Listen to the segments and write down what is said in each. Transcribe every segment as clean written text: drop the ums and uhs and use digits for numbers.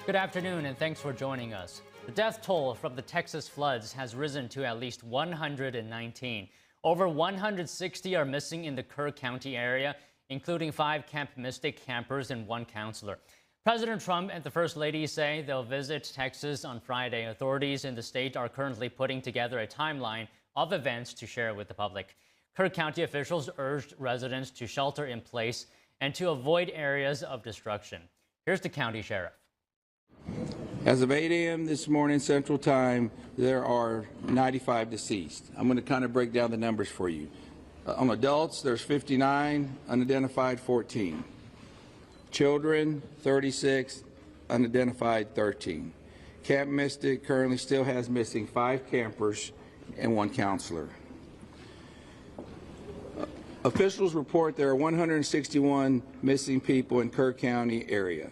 Good afternoon, and thanks for joining us. The death toll from the Texas floods has risen to at least 119. Over 160 are missing in the Kerr County area, including 5 Camp Mystic campers and 1 counselor. President Trump and the First Lady say they'll visit Texas on Friday. Authorities in the state are currently putting together a timeline of events to share with the public. Kerr County officials urged residents to shelter in place and to avoid areas of destruction. Here's the county sheriff. As of 8 a.m. this morning Central Time, there are 95 deceased. I'm going to kind of break down the numbers for you. On adults, there's 59, unidentified 14. Children, 36, unidentified 13. Camp Mystic currently still has missing 5 campers and 1 counselor. Officials report there are 161 missing people in Kerr County area.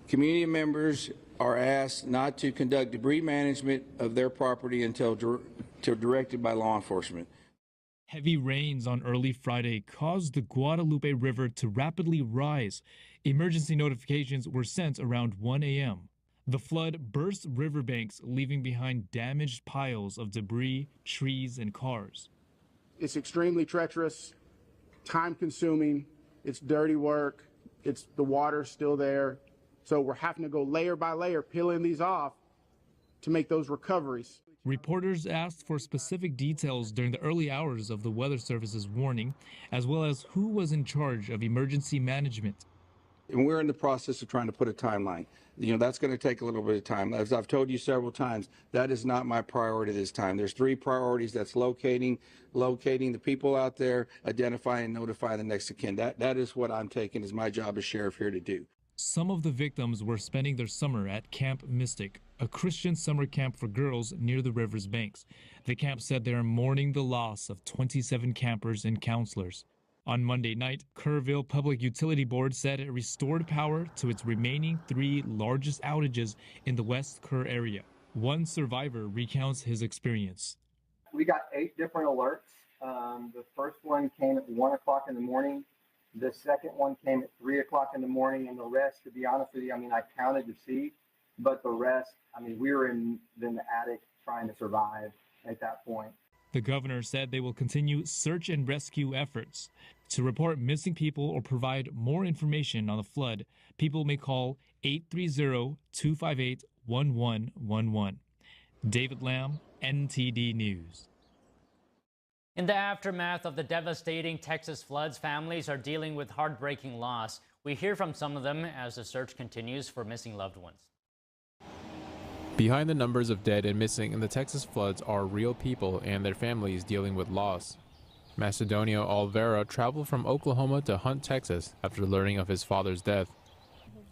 Community members are asked not to conduct debris management of their property until directed by law enforcement. Heavy rains on early Friday caused the Guadalupe River to rapidly rise. Emergency notifications were sent around 1 a.m. The flood burst riverbanks, leaving behind damaged piles of debris, trees, and cars. It's extremely treacherous, time-consuming, it's dirty work, the water's still there. So we're having to go layer by layer, peeling these off to make those recoveries. Reporters asked for specific details during the early hours of the Weather Service's warning, as well as who was in charge of emergency management. And we're in the process of trying to put a timeline. You know, that's going to take a little bit of time. As I've told you several times, that is not my priority this time. There's 3 priorities. That's locating the people out there, identifying and notifying the next of kin. That is what I'm taking as my job as sheriff here to do. Some of the victims were spending their summer at Camp Mystic, a Christian summer camp for girls near the river's banks. The camp said they are mourning the loss of 27 campers and counselors. On Monday night, Kerrville Public Utility Board said it restored power to its remaining 3 largest outages in the West Kerr area. One survivor recounts his experience. We got 8 different alerts. The first one came at 1 o'clock in the morning. The second one came at 3 o'clock in the morning, and the rest, to be honest with you, I counted to see, but the rest, we were in the attic trying to survive at that point. The governor said they will continue search and rescue efforts. To report missing people or provide more information on the flood, people may call 830-258-1111. David Lamb, NTD News. In the aftermath of the devastating Texas floods, families are dealing with heartbreaking loss. We hear from some of them as the search continues for missing loved ones. Behind the numbers of dead and missing in the Texas floods are real people and their families dealing with loss. Macedonio Olvera traveled from Oklahoma to Hunt, Texas after learning of his father's death.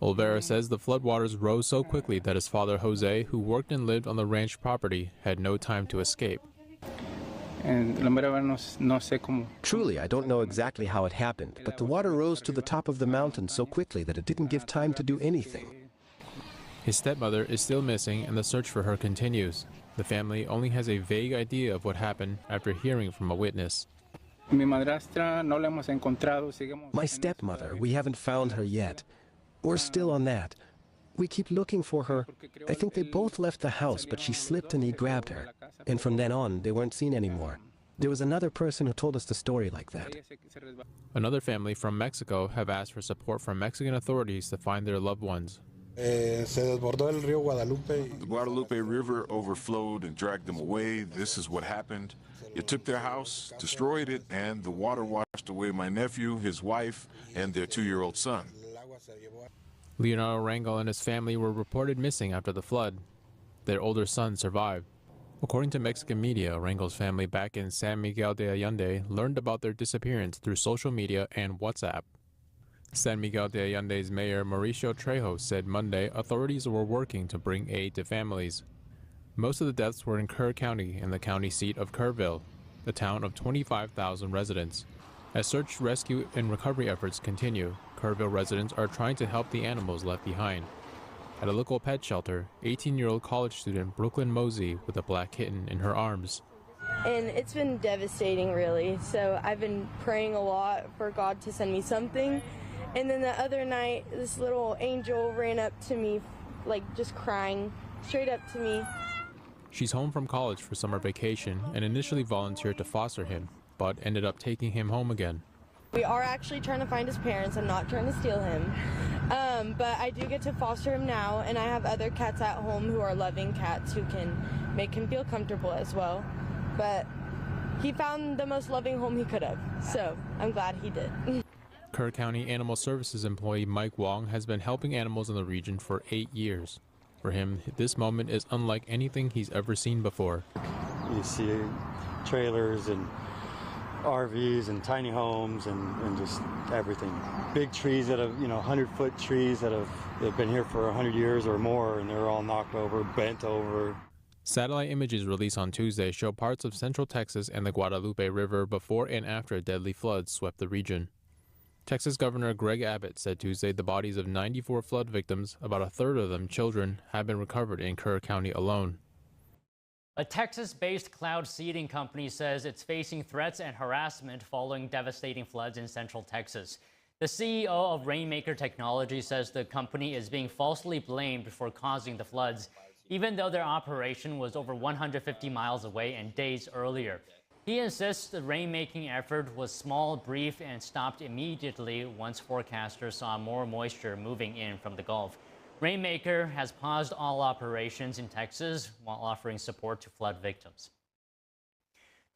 Olvera says the floodwaters rose so quickly that his father Jose, who worked and lived on the ranch property, had no time to escape. Truly, I don't know exactly how it happened, but the water rose to the top of the mountain so quickly that it didn't give time to do anything. His stepmother is still missing and the search for her continues. The family only has a vague idea of what happened after hearing from a witness. My stepmother, we haven't found her yet. We're still on that. We keep looking for her. I think they both left the house, but she slipped and he grabbed her. And from then on, they weren't seen anymore. There was another person who told us the story like that. Another family from Mexico have asked for support from Mexican authorities to find their loved ones. The Guadalupe River overflowed and dragged them away. This is what happened. It took their house, destroyed it, and the water washed away my nephew, his wife, and their 2-year-old son. Leonardo Rangel and his family were reported missing after the flood. Their older son survived. According to Mexican media, Rangel's family back in San Miguel de Allende learned about their disappearance through social media and WhatsApp. San Miguel de Allende's mayor Mauricio Trejo said Monday authorities were working to bring aid to families. Most of the deaths were in Kerr County and the county seat of Kerrville, a town of 25,000 residents. As search, rescue, and recovery efforts continue, Kerrville residents are trying to help the animals left behind. At a local pet shelter, 18-year-old college student Brooklyn Mosey with a black kitten in her arms. And it's been devastating, really. So I've been praying a lot for God to send me something. And then the other night, this little angel ran up to me like just crying straight up to me. She's home from college for summer vacation and initially volunteered to foster him, but ended up taking him home again. We are actually trying to find his parents. I'm not trying to steal him. But I do get to foster him now, and I have other cats at home who are loving cats who can make him feel comfortable as well. But he found the most loving home he could have, so I'm glad he did. Kerr County Animal Services employee Mike Wong has been helping animals in the region for 8 years. For him, this moment is unlike anything he's ever seen before. You see trailers and RVs and tiny homes and just everything. Big trees that have, 100-foot trees that have been here for 100 years or more, and they're all knocked over, bent over. Satellite images released on Tuesday show parts of central Texas and the Guadalupe River before and after deadly floods swept the region. Texas Governor Greg Abbott said Tuesday the bodies of 94 flood victims, about a third of them children, have been recovered in Kerr County alone. A Texas-based cloud seeding company says it's facing threats and harassment following devastating floods in central Texas. The CEO of Rainmaker Technology says the company is being falsely blamed for causing the floods, even though their operation was over 150 miles away and days earlier. He insists the rainmaking effort was small, brief, and stopped immediately once forecasters saw more moisture moving in from the Gulf. Rainmaker has paused all operations in Texas while offering support to flood victims.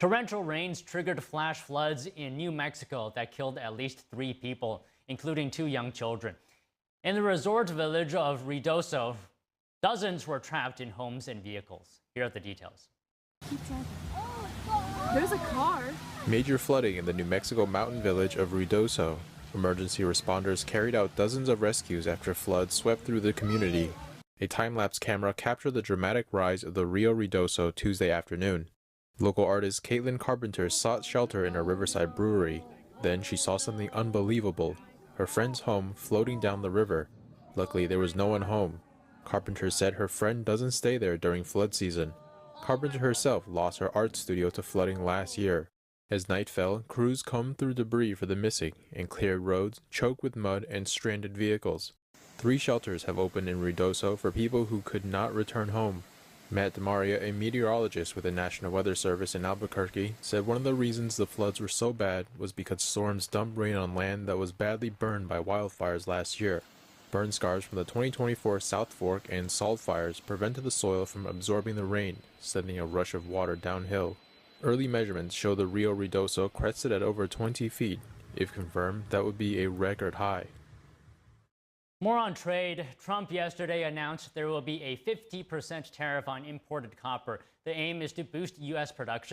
Torrential rains triggered flash floods in New Mexico that killed at least 3 people, including 2 young children. In the resort village of Ruidoso, dozens were trapped in homes and vehicles. Here are the details. There's a car. Major flooding in the New Mexico mountain village of Ruidoso. Emergency responders carried out dozens of rescues after floods swept through the community. A time-lapse camera captured the dramatic rise of the Rio Ruidoso Tuesday afternoon. Local artist Caitlin Carpenter sought shelter in a riverside brewery. Then she saw something unbelievable: her friend's home floating down the river. Luckily, there was no one home. Carpenter said her friend doesn't stay there during flood season. Carpenter herself lost her art studio to flooding last year. As night fell, crews combed through debris for the missing and cleared roads choked with mud and stranded vehicles. 3 shelters have opened in Ruidoso for people who could not return home. Matt DeMaria, a meteorologist with the National Weather Service in Albuquerque, said one of the reasons the floods were so bad was because storms dumped rain on land that was badly burned by wildfires last year. Burn scars from the 2024 South Fork and salt fires prevented the soil from absorbing the rain, sending a rush of water downhill. Early measurements show the Rio Ruidoso crested at over 20 feet. If confirmed, that would be a record high. More on trade. Trump yesterday announced there will be a 50% tariff on imported copper. The aim is to boost U.S. production